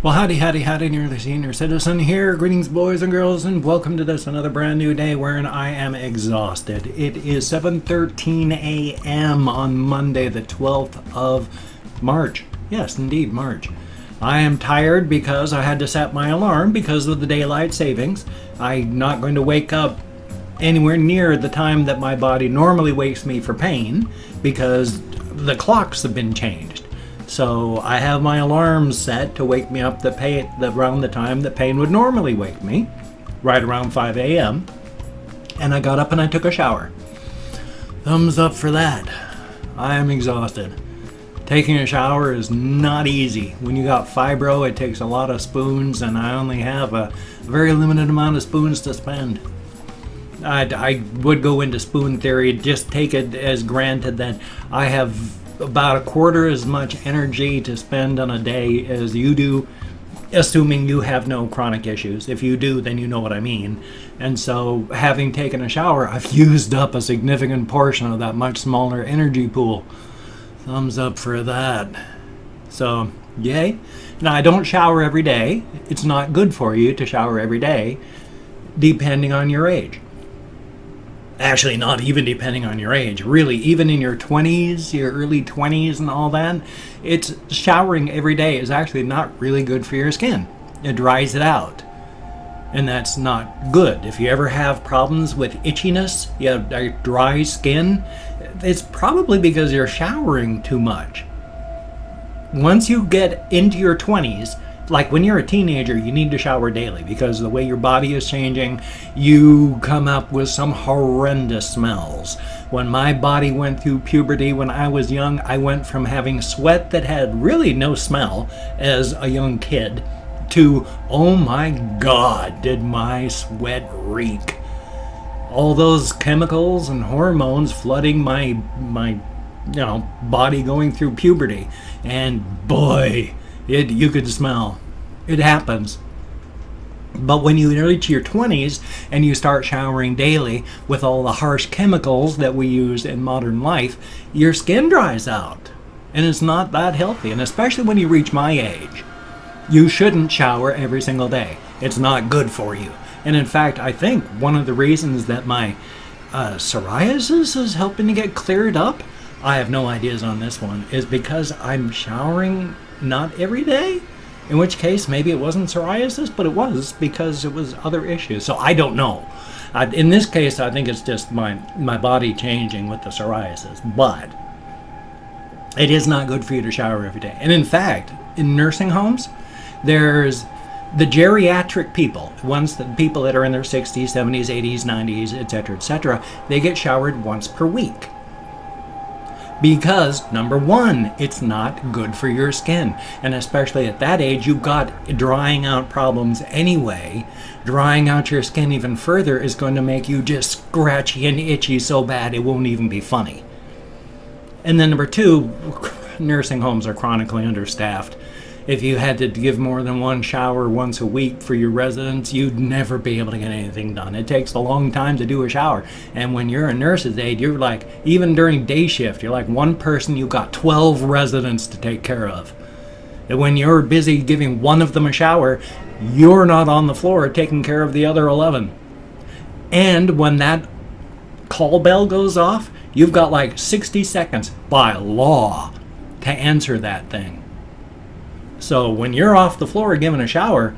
Well, howdy, nearly senior citizen here. Greetings, boys and girls, and welcome to this another brand new day wherein I am exhausted. It is 7:13 a.m. on Monday, the 12th of March. Yes, indeed, March. I am tired because I had to set my alarm because of the daylight savings. I'm not going to wake up anywhere near the time that my body normally wakes me for pain because the clocks have been changed. So I have my alarm set to wake me up around the time that pain would normally wake me, right around 5 a.m. And I got up and I took a shower. Thumbs up for that. I am exhausted. Taking a shower is not easy. When you got fibro, it takes a lot of spoons, and I only have a very limited amount of spoons to spend. I would go into spoon theory, just take it as granted that I have about a quarter as much energy to spend on a day as you do, assuming you have no chronic issues. If you do, then you know what I mean. And so, having taken a shower, I've used up a significant portion of that much smaller energy pool. Thumbs up for that. So, yay. Now, I don't shower every day. It's not good for you to shower every day, depending on your age. Actually, not even depending on your age. Really, even in your 20s, your early 20s and all that, it's showering every day is actually not really good for your skin. It dries it out. And that's not good. If you ever have problems with itchiness, you have dry skin, it's probably because you're showering too much. Once you get into your 20s, like when you're a teenager, you need to shower daily because the way your body is changing, you come up with some horrendous smells. When my body went through puberty when I was young, I went from having sweat that had really no smell as a young kid to, oh my God, did my sweat reek. All those chemicals and hormones flooding my body going through puberty. And boy, you could smell. It happens. But when you reach your 20s and you start showering daily with all the harsh chemicals that we use in modern life, your skin dries out. And it's not that healthy. And especially when you reach my age, you shouldn't shower every single day. It's not good for you. And in fact, I think one of the reasons that my psoriasis is helping to get cleared up, I have no ideas on this one, is because I'm showering not every day, in which case maybe it wasn't psoriasis, but it was because it was other issues. So I don't know. In this case, I think it's just my body changing with the psoriasis, but it is not good for you to shower every day. And in fact, in nursing homes, there's the geriatric people, people that are in their 60s, 70s, 80s, 90s, etc., they get showered once per week. Because, number one, it's not good for your skin. And especially at that age, you've got drying out problems anyway. Drying out your skin even further is going to make you just scratchy and itchy so bad it won't even be funny. And then number two, nursing homes are chronically understaffed. If you had to give more than one shower once a week for your residents, you'd never be able to get anything done. It takes a long time to do a shower. And when you're a nurse's aide, you're like, even during day shift, you're like one person, you've got 12 residents to take care of. And when you're busy giving one of them a shower, you're not on the floor taking care of the other 11. And when that call bell goes off, you've got like 60 seconds by law to answer that thing. So when you're off the floor giving a shower,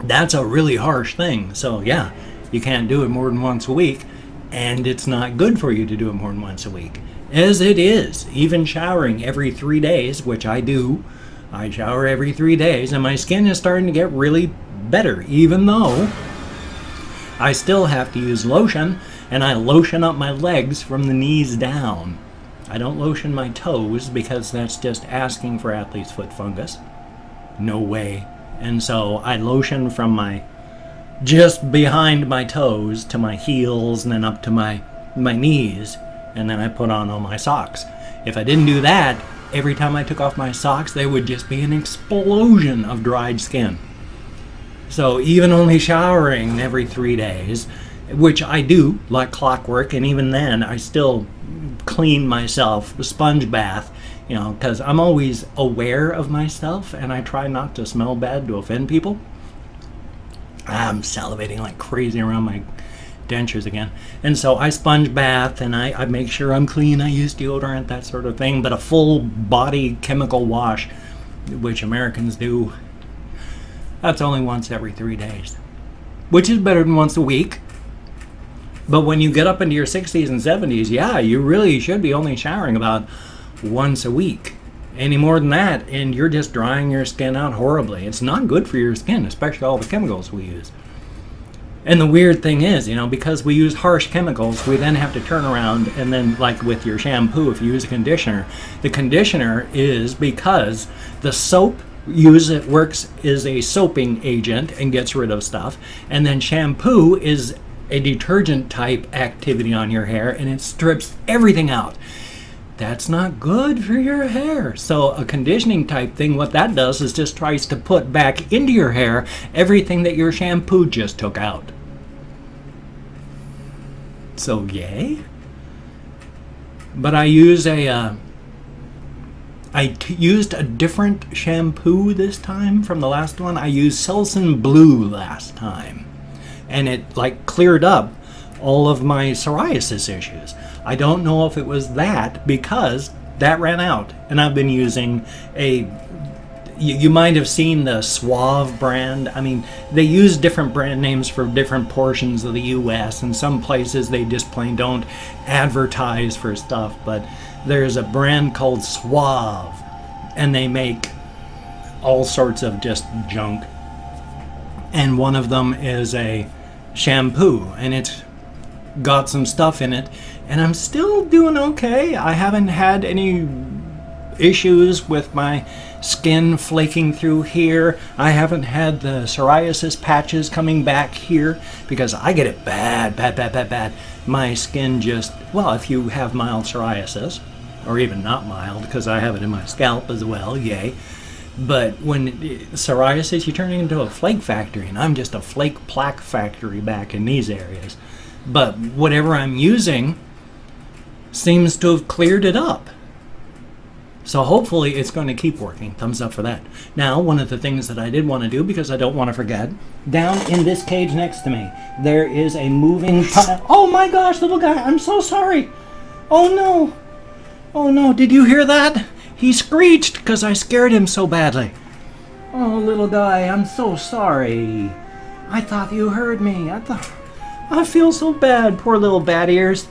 that's a really harsh thing. So yeah, you can't do it more than once a week, and it's not good for you to do it more than once a week. As it is, even showering every 3 days, which I do, I shower every 3 days, and my skin is starting to get really better, even though I still have to use lotion, and I lotion up my legs from the knees down. I don't lotion my toes because that's just asking for athlete's foot fungus. No way. And so I lotion from just behind my toes to my heels and then up to my knees. And then I put on all my socks. If I didn't do that, every time I took off my socks, there would just be an explosion of dried skin. So even only showering every 3 days, which I do like clockwork, and even then I still clean myself, sponge bath You know, because I'm always aware of myself and I try not to smell bad to offend people. I'm salivating like crazy around my dentures again. And so I sponge bath and I make sure I'm clean. I use deodorant, that sort of thing. But a full body chemical wash, which Americans do, that's only once every 3 days, which is better than once a week. But when you get up into your 60s and 70s, yeah, you really should be only showering about once a week. Any more than that, and you're just drying your skin out horribly. It's not good for your skin, especially all the chemicals we use. And the weird thing is, you know, because we use harsh chemicals, we then have to turn around and then, like with your shampoo, if you use a conditioner, the conditioner is because the soap works as a soaping agent and gets rid of stuff, and then shampoo is a detergent type activity on your hair and it strips everything out. That's not good for your hair. So a conditioning type thing, what that does is just tries to put back into your hair everything that your shampoo just took out. So yay. But I use used a different shampoo this time from the last one. I used Selsun Blue last time, and it like cleared up all of my psoriasis issues. I don't know if it was that, because that ran out, and I've been using you might have seen the Suave brand. I mean, they use different brand names for different portions of the US, and some places they just plain don't advertise for stuff, but there's a brand called Suave, and they make all sorts of just junk. And one of them is a shampoo, and it's got some stuff in it, and I'm still doing okay. I haven't had any issues with my skin flaking through here. I haven't had the psoriasis patches coming back here, because I get it bad. My skin just, well, if you have mild psoriasis, or even not mild, because I have it in my scalp as well, yay. But when psoriasis, you turn it into a flake factory, and I'm just a flake plaque factory back in these areas. But whatever I'm using seems to have cleared it up. So hopefully it's going to keep working. Thumbs up for that. Now, one of the things that I did want to do, because I don't want to forget, down in this cage next to me, there is a moving pile. Oh my gosh, little guy, I'm so sorry. Oh no. Oh no, did you hear that? He screeched because I scared him so badly. Oh, little guy, I'm so sorry. I thought you heard me. I feel so bad, poor little bat ears.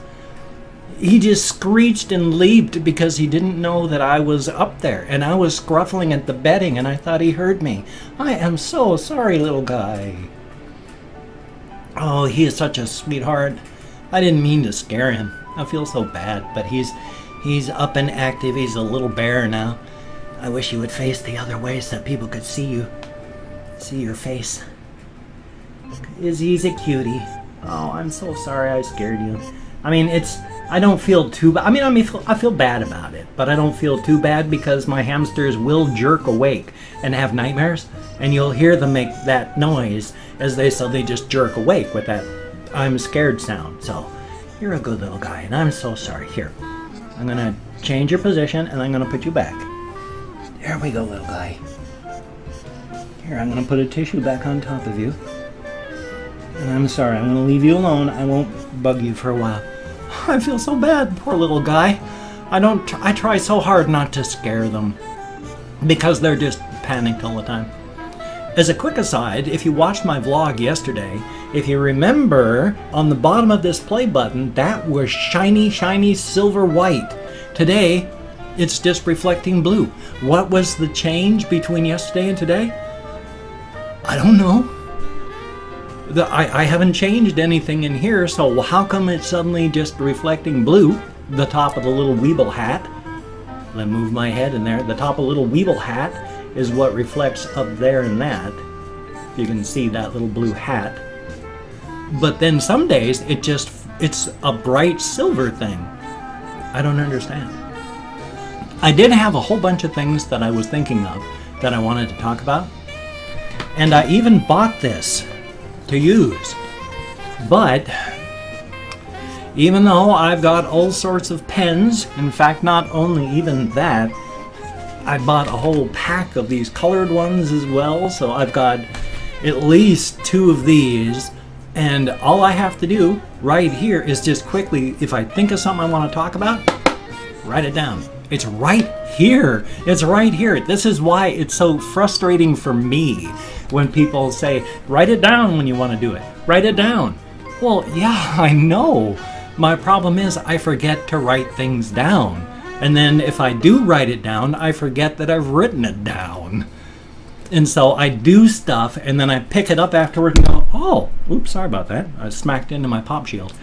He just screeched and leaped because he didn't know that I was up there, and I was scruffling at the bedding, and I thought he heard me. I am so sorry, little guy. Oh, he is such a sweetheart. I didn't mean to scare him. I feel so bad, but he's up and active. He's a little bear now. I wish you would face the other way so that people could see you, see your face. He's a cutie. Oh, I'm so sorry I scared you. I mean, I don't feel too bad. I feel bad about it, but I don't feel too bad because my hamsters will jerk awake and have nightmares, and you'll hear them make that noise as they just jerk awake with that I'm scared sound. So you're a good little guy, and I'm so sorry. Here, I'm gonna change your position, and I'm gonna put you back. There we go, little guy. Here, I'm gonna put a tissue back on top of you. And I'm sorry, I'm gonna leave you alone. I won't bug you for a while. I feel so bad, poor little guy. I try so hard not to scare them because they're just panicked all the time. As a quick aside, if you watched my vlog yesterday, if you remember, on the bottom of this play button, that was shiny, shiny silver white. Today, it's just reflecting blue. What was the change between yesterday and today? I don't know. I haven't changed anything in here, so how come it's suddenly just reflecting blue? The top of the little Weeble hat. Let me move my head in there. The top of the little Weeble hat is what reflects up there in that. You can see that little blue hat. But then some days it's a bright silver thing. I don't understand. I did have a whole bunch of things that I was thinking of that I wanted to talk about. And I even bought this to use. But even though I've got all sorts of pens, in fact, not only even that, I bought a whole pack of these colored ones as well, so I've got at least 2 of these, and all I have to do right here is just quickly, if I think of something I want to talk about, write it down. It's right here. It's right here. This is why it's so frustrating for me when people say, write it down when you want to do it. Write it down. Well, yeah, I know. My problem is I forget to write things down. And then if I do write it down, I forget that I've written it down. And so I do stuff, and then I pick it up afterward and go, oh, oops, sorry about that. I smacked into my pop shield.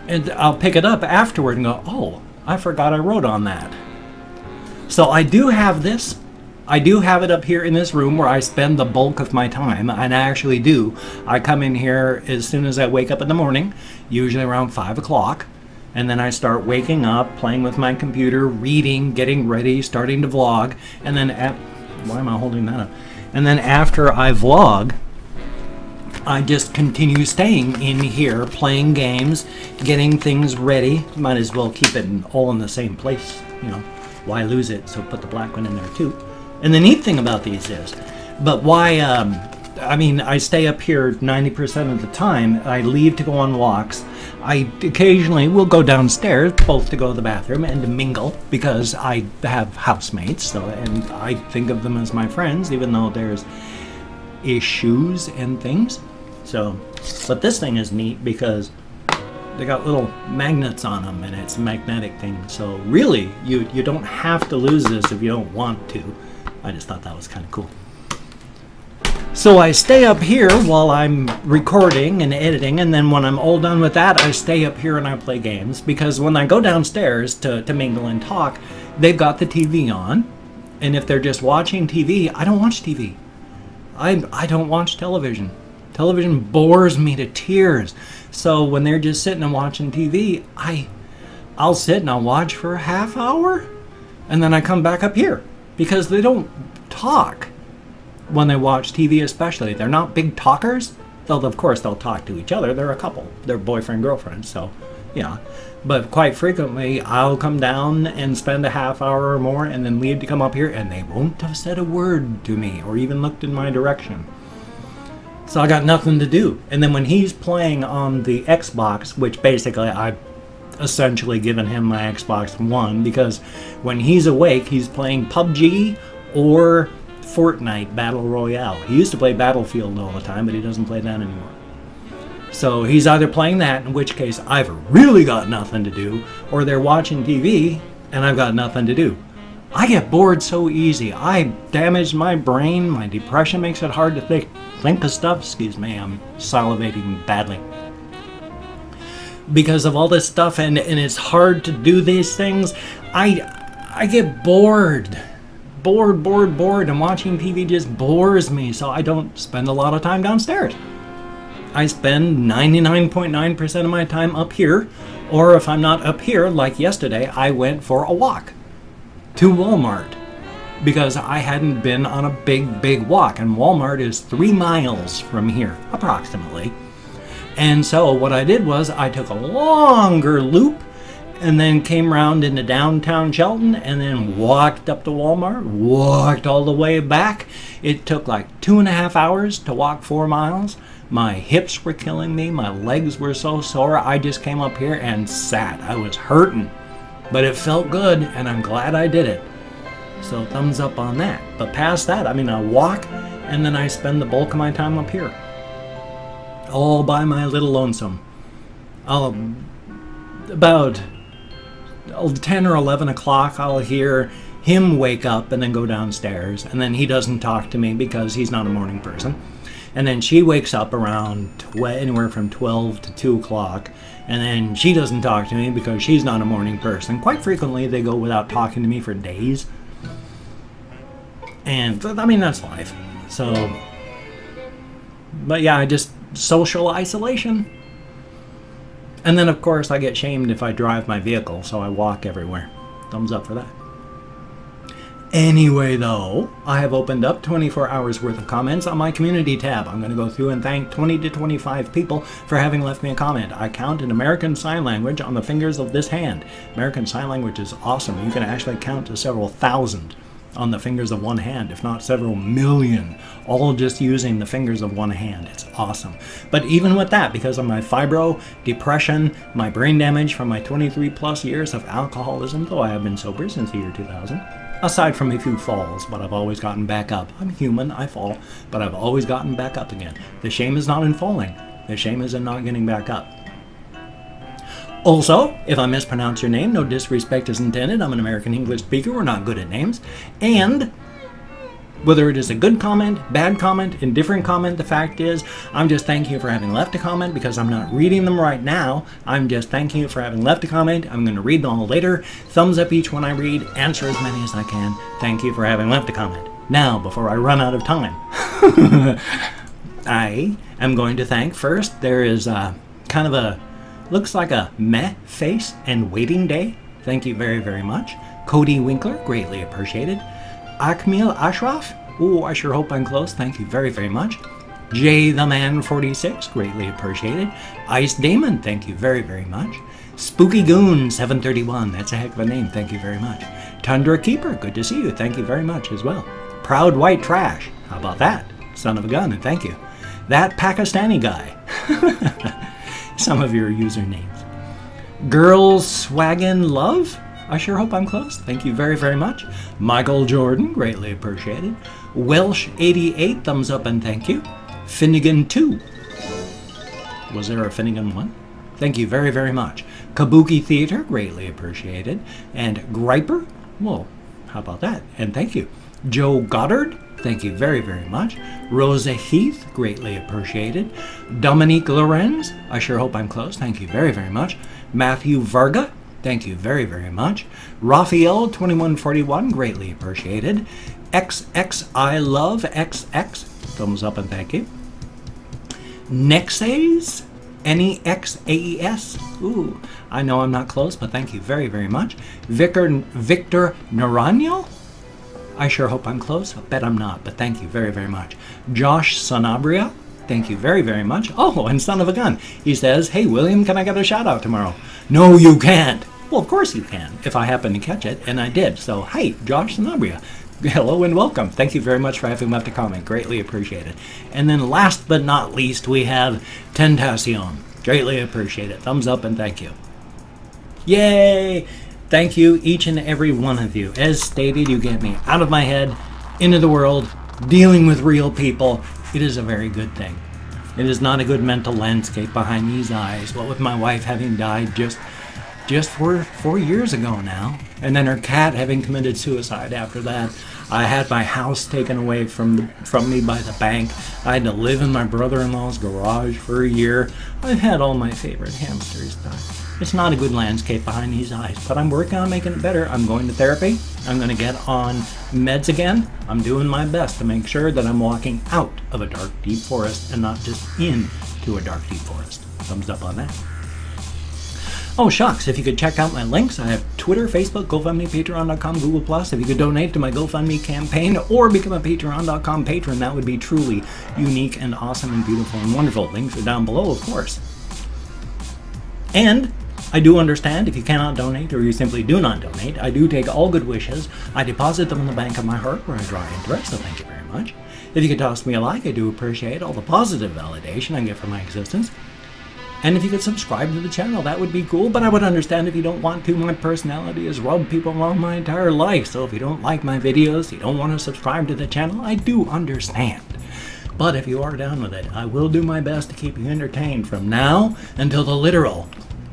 And I'll pick it up afterward and go, oh, I forgot I wrote on that. So I do have this. I do have it up here in this room where I spend the bulk of my time, and I actually do. I come in here as soon as I wake up in the morning, usually around 5 o'clock, and then I start waking up, playing with my computer, reading, getting ready, starting to vlog, and then why am I holding that up? And then after I vlog, I just continue staying in here, playing games, getting things ready. Might as well keep it all in the same place, you know. Why lose it? So put the black one in there too. And the neat thing about these is, but why, I mean, I stay up here 90% of the time. I leave to go on walks. I occasionally will go downstairs, both to go to the bathroom and to mingle, because I have housemates, so, and I think of them as my friends, even though there's issues and things. So, but this thing is neat because they got little magnets on them, and it's a magnetic thing. So really, you don't have to lose this if you don't want to. I just thought that was kind of cool. So I stay up here while I'm recording and editing, and then when I'm all done with that, I stay up here and I play games, because when I go downstairs to mingle and talk, they've got the TV on, and if they're just watching TV, I don't watch TV. I don't watch television. Television bores me to tears. So when they're just sitting and watching TV, I'll sit and I'll watch for a half hour, and then I come back up here, because they don't talk when they watch TV, especially. They're not big talkers. Though of course they'll talk to each other. They're a couple. They're boyfriend, girlfriend, so yeah. But quite frequently, I'll come down and spend a half hour or more and then leave to come up here, and they won't have said a word to me or even looked in my direction. So I got nothing to do. And then when he's playing on the Xbox, which basically I've essentially given him my Xbox One, because when he's awake, he's playing PUBG or Fortnite Battle Royale. He used to play Battlefield all the time, but he doesn't play that anymore. So he's either playing that, in which case I've really got nothing to do, or they're watching TV and I've got nothing to do. I get bored so easy. I damaged my brain. My depression makes it hard to think of stuff. Excuse me, I'm salivating badly. Because of all this stuff, and it's hard to do these things, I get bored. Bored, and watching TV just bores me, so I don't spend a lot of time downstairs. I spend 99.9% of my time up here, or if I'm not up here, like yesterday, I went for a walk to Walmart, because I hadn't been on a big walk, and Walmart is 3 miles from here, approximately. And so what I did was I took a longer loop and then came around into downtown Shelton and then walked up to Walmart, walked all the way back. It took like 2.5 hours to walk 4 miles. My hips were killing me. My legs were so sore. I just came up here and sat. I was hurting, but it felt good, and I'm glad I did it. So thumbs up on that. But past that, I mean, I walk and then I spend the bulk of my time up here, all by my little lonesome. About 10 or 11 o'clock, I'll hear him wake up and then go downstairs, and then he doesn't talk to me because he's not a morning person. And then she wakes up around anywhere from 12 to 2 o'clock, and then she doesn't talk to me because she's not a morning person. Quite frequently, they go without talking to me for days. And, I mean, that's life. So, but yeah, I just social isolation. And then, of course, I get shamed if I drive my vehicle, so I walk everywhere. Thumbs up for that. Anyway, though, I have opened up 24 hours worth of comments on my community tab. I'm going to go through and thank 20 to 25 people for having left me a comment. I count in American Sign Language on the fingers of this hand. American Sign Language is awesome. You can actually count to several thousand. on the fingers of one hand, if not several million, all just using the fingers of one hand. It's awesome. But even with that, because of my fibro, depression, my brain damage from my 23 plus years of alcoholism, though I have been sober since the year 2000, aside from a few falls, but I've always gotten back up. I'm human, I fall, but I've always gotten back up again. The shame is not in falling. The shame is in not getting back up. Also, if I mispronounce your name, no disrespect is intended. I'm an American English speaker. We're not good at names. And whether it is a good comment, bad comment, indifferent comment, the fact is, I'm just thanking you for having left a comment because I'm not reading them right now. I'm just thanking you for having left a comment. I'm going to read them all later. Thumbs up each one I read. Answer as many as I can. Thank you for having left a comment. Now, before I run out of time, I am going to thank first. There is kind of a looks like a meh face and waiting day. Thank you very, very much. Cody Winkler, greatly appreciated. Akmil Ashraf, oh, I sure hope I'm close. Thank you very, very much. Jay the Man 46, greatly appreciated. Ice Damon, thank you very, very much. Spooky Goon 731, that's a heck of a name. Thank you very much. Tundra Keeper, good to see you. Thank you very much as well. Proud White Trash, how about that? Son of a gun, and thank you. That Pakistani guy. Some of your usernames. Girls Swaggin' Love, I sure hope I'm close. Thank you very, very much. Michael Jordan, greatly appreciated. Welsh 88, thumbs up and thank you. Finnegan 2. Was there a Finnegan 1? Thank you very, very much. Kabuki Theater, greatly appreciated. And Griper, well, how about that? And thank you. Joe Goddard, thank you very, very much. Rosa Heath, greatly appreciated. Dominique Lorenz, I sure hope I'm close. Thank you very, very much. Matthew Varga, thank you very, very much. Raphael 2141, greatly appreciated. XX Love XX, thumbs up and thank you. Nexays, Nexaes, ooh, I know I'm not close, but thank you very, very much. Victor Naranjo, I sure hope I'm close. I bet I'm not, but thank you very, very much. Josh Sanabria, thank you very, very much. Oh, and son of a gun, he says, hey, William, can I get a shout out tomorrow? No, you can't. Well, of course you can, if I happen to catch it, and I did. So, hey, Josh Sanabria, hello and welcome. Thank you very much for having left a comment. Greatly appreciated. And then last but not least, we have Tentacion. Greatly appreciated. Thumbs up and thank you. Yay! Thank you, each and every one of you. As stated, you get me out of my head, into the world, dealing with real people. It is a very good thing. It is not a good mental landscape behind these eyes. What with my wife having died just 4 years ago now, and then her cat having committed suicide after that. I had my house taken away from me by the bank. I had to live in my brother-in-law's garage for a year. I've had all my favorite hamsters die. It's not a good landscape behind these eyes, but I'm working on making it better. I'm going to therapy. I'm going to get on meds again. I'm doing my best to make sure that I'm walking out of a dark, deep forest and not just into a dark, deep forest. Thumbs up on that. Oh, shucks, if you could check out my links, I have Twitter, Facebook, GoFundMe, Patreon.com, Google+. If you could donate to my GoFundMe campaign or become a Patreon.com patron, that would be truly unique and awesome and beautiful and wonderful. Links are down below, of course. And I do understand if you cannot donate or you simply do not donate, I do take all good wishes. I deposit them in the bank of my heart where I draw interest, so thank you very much. If you could toss me a like, I do appreciate all the positive validation I get from my existence. And if you could subscribe to the channel, that would be cool, but I would understand if you don't want to. My personality has rubbed people wrong my entire life, so if you don't like my videos, you don't want to subscribe to the channel, I do understand. But if you are down with it, I will do my best to keep you entertained from now until the literal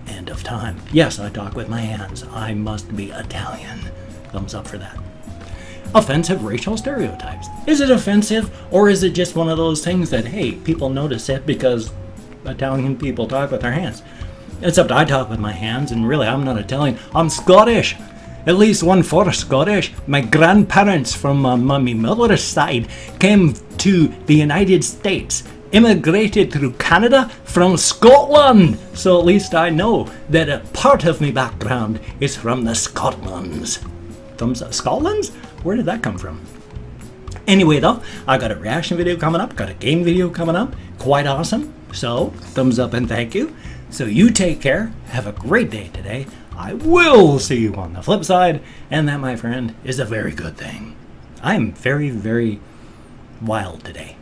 end of time. Yes, I talk with my hands. I must be Italian. Thumbs up for that. Offensive racial stereotypes. Is it offensive, or is it just one of those things that, hey, people notice it because Italian people talk with their hands? Except I talk with my hands, and really, I'm not Italian. I'm Scottish. At least 1/4 Scottish. My grandparents from my mother's side came to the United States, immigrated through Canada from Scotland. So at least I know that a part of my background is from the Scotlands. Thumbs up. Scotlands? Where did that come from? Anyway though, I got a reaction video coming up, got a game video coming up. Quite awesome. So, thumbs up and thank you. So you take care. Have a great day today. I will see you on the flip side. And that, my friend, is a very good thing. I'm very, very wild today.